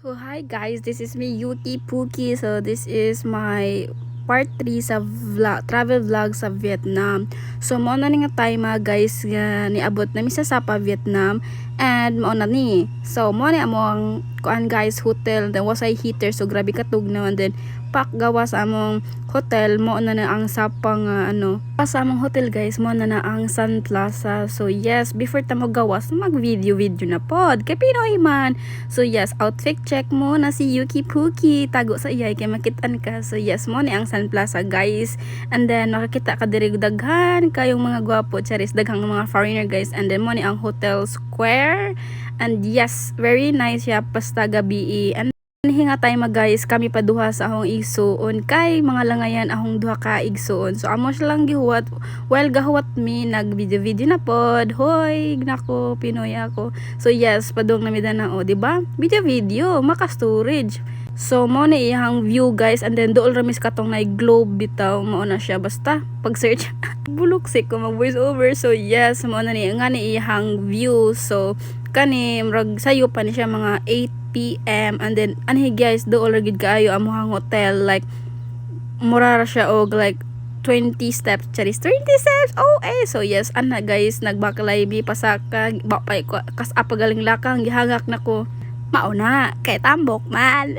So hi guys, this is me Yuki Puki. So this is my part 3 sa travel vlog sa Vietnam. So mao na ni nga time guys nga niabot na mi sa Sapa, Vietnam, and mao na ni. So mao ni among kuan guys hotel, then was I heater, so grabe katugnaw, and then pak gawa sa among hotel mo na ang sapang sa among hotel guys mo na ang Sun Plaza. So yes, before ta mo gawas mag video na pod kay Pinoy man. So yes, outfit check mo na si Yuki Puki, tago sa iyay kay makitaan ka. So yes, mo ni ang Sun Plaza guys, and then makakita ka diri daghan kayong mga gwapo, charis daghang mga foreigner guys, and then mo ni ang Hotel Square, and yes, very nice siya pasta gabi. And hinga tayo guys, kami pa duha sa akong igsuon kay mga langayan akong duha ka igsuon. So amo siya lang gihuwat, well gahuwat mi nag video na pod. Hoy nako, Pinoy ako. So yes, padung na mida na di ba? Video maka storage. So mo na iyang view guys, and then dool ramis katong na globe bitaw, mao na siya basta pag search buluksik ko mag voice over. So yes, mo na ni nga ni iyang view. So kani murag sayo pa ni siya mga 8 PM, and then anhi guys dool ra gid kaayo amuhang hotel, like mura ra siya og like 20 steps, charis 20 steps. So yes, ana guys, nagbakalay bi pasaka ba pa kas apagaling lakang gihagak nako mauna kay tambok man.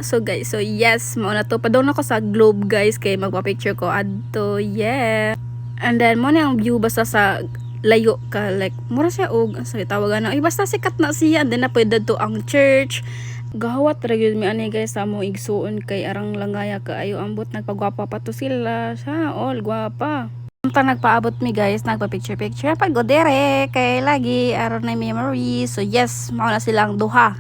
So guys, so yes, mauna to padong nako sa globe guys kay magpa-picture ko adto, yeah. And then mo na ang view basta sa layo ka, like mura siya og sa tawagan na basta sikat na siya, and then na pwede to ang church. Gahawat ra gyud mi ani guys sa mo igsuon kay arang langaya kaayo ambot, nagpagwapa pa to sila sa all gwapa. Samtang nagpaabot mi guys, nagpa-picture pag go dire kay lagi aron na memory. So yes, mao na silang duha,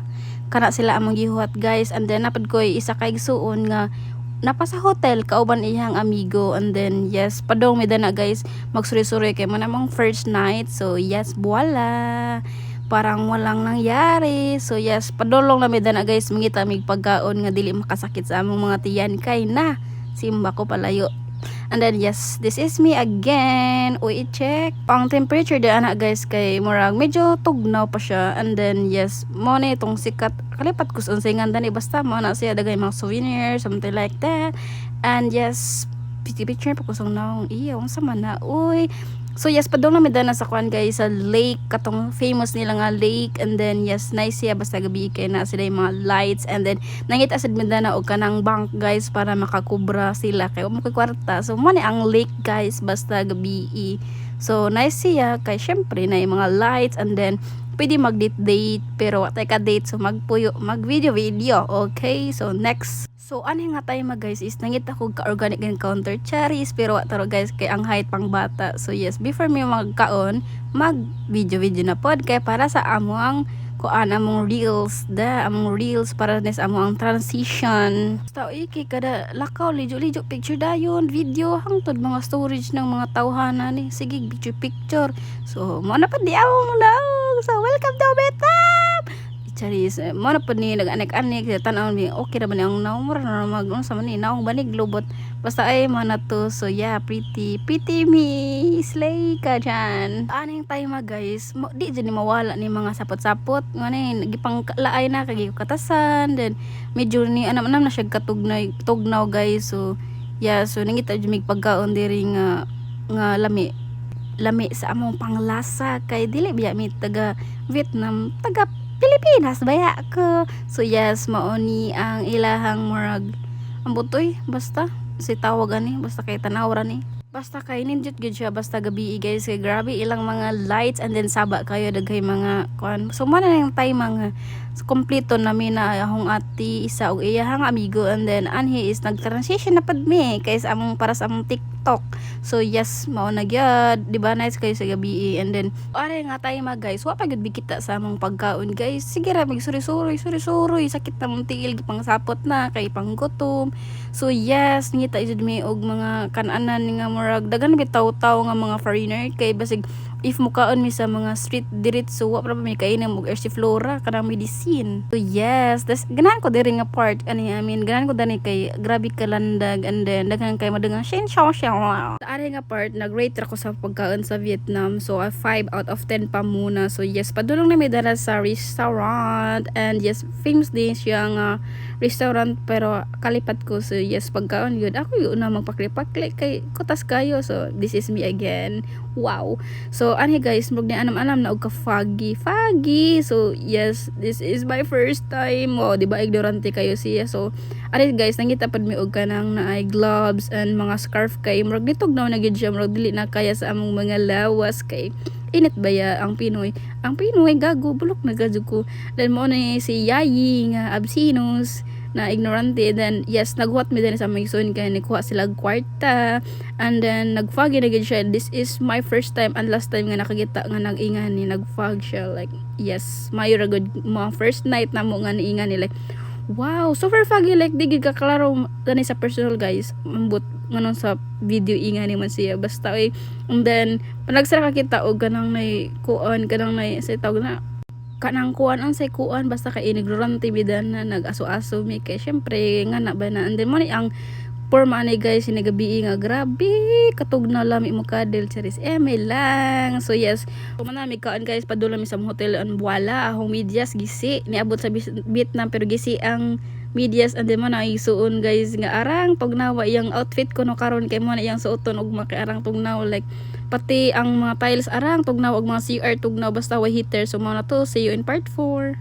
kana sila among gihuwat guys, and then napad koy isa ka igsuon nga napa sa hotel kauban iyang amigo, and then yes, padong mi na guys magsuri-suri kay mo namang first night. So yes, voila, parang walang nangyari. So yes, padolong na mi na guys, mangita mig pagkaon nga dili makasakit sa among mga tiyan kay na simba ko palayo. And then yes, this is me again. Uy, i-check pang temperature di ana guys kay murag medyo tugnaw pa siya, and then yes, mo na itong sikat kalipat ko sa unsingan dani, basta mo na siya dagay mga souvenir something like that. And yes, picture pa ko sa naong iyo sa mana uy. So yes, padong na midana sa kwan guys sa lake, katong famous nila nga lake, and then yes, nice siya basta gabi kay na sila yung mga lights, and then nangita sad midana og kanang bank guys para makakubra sila kay mo kwarta. So mo ni ang lake guys basta gabi. So nice siya kay syempre na yung mga lights, and then pwede mag-date pero watay ka date, so magpuyo mag video. Okay, so next. So ano nga tayo guys is nangita ko ka organic encounter cherries, pero taro guys kay ang height pang bata. So yes, before mi magkaon mag video na pod kay para sa among kuan among reels para nes among transition. Basta iki kada lakaw lijo picture dayon video hangtod mga storage ng mga tawhana ni sige picture. So mo na pa di awong daw. So welcome to Vietnam. Charis mo na po ni nag-anik-anik tanaw mi okay ra ba ni ang naumura na mag sa man ni naong banig lubot basta ay man na to. So yeah, pretty me slay ka dyan. Aning time guys di dyan ni mawala ni mga sapot-sapot nga ni gipang laay na kay katasan, then medyo ni anam na siya tugnaw guys. So yeah, so nangita jud mig pagkaon diri nga lami sa among panglasa kay dili biya mi taga Vietnam, taga Pilipinas baya ko. So yes, mauni ang ilahang murag ang butoy basta si tawagan ni basta kay tanawran ni basta kay ninjut gid siya basta gabi guys kay grabe ilang mga lights, and then saba kayo daghay mga kuan. So man na yung time mga kompleto namin na akong ati isa og iyahang amigo, and then anhi is nag-transition na pad mi kay sa among para sa among TikTok. So yes, mao na gyud di ba nice kayo sa gabi, and then are nga tayo guys wa pa gyud kita sa among pagkaon guys. Sige ra mig suri-suri sakit na mong tiil pang sapot na kay panggutom. So yes, ngita jud mi og mga kananan nga murag dagan bitaw-taw nga mga foreigner kay basig if mukaon mi sa mga street diretso wa pa may kainom og Ersiflora kanang medicine. So yes, das ganahan ko diri nga part ani, I mean ganahan ko dani kay grabe kalandag, and then daghan kay madangang shin shaw shaw. Sa ari nga part nag-rate ra ko sa pagkaon sa Vietnam, so a 5 out of 10 pa muna. So yes, padulong na may dara sa restaurant, and yes, famous din siya nga restaurant, pero kalipat ko. So yes, pagkaon yun ako yun na magpakli-pakli kay kutas kayo. So this is me again. Wow. So ani guys, murag ni anam-anam na og ka foggy. So yes, this is my first time. Oh, di ba ignorante kayo siya. So ani guys, nangita pad mi og kanang naay gloves and mga scarf kay murag nitog na gyud siya, murag dili na kaya sa among mga lawas kay init baya ang Pinoy. Ang Pinoy gago bulok na gadyo ko. Then mo na si Yayi nga absinos na ignorante. Then yes, naghuwat mi din sa Mason kay nikuha sila kwarta, and then nagfog na gid siya. This is my first time and last time nga nakakita nga nag-ingan ni nagfog siya. Like yes, mayo ra gud mga first night na mo nga niingan ni, like wow, super foggy, like di gid ka klaro dani sa personal guys. Ambot nganon sa video ingan ni man siya basta and then panagsara ka kita og kanang nay kuan, kanang nay sa tawag na kanang kuan ang say kuan, basta kay ignorante bidan na nag-aso-aso mi kay syempre nga na ba na, and then mo ni ang porma ni guys sinagabi nga grabe katugnaw lami mo kadel charis may lang. So yes, kumanami kaan guys, padula mi sa hotel an wala ahong medyas gisi niabot sa Vietnam, pero gisi ang medyas, and then mo na isuon guys nga arang tugnaw iyang outfit ko no karon kay mo na iyang suoton og makiarang tugnaw, like pati ang mga tiles arang tugnaw og mga CR tugnaw, basta way heater. So mo na to, see you in part 4.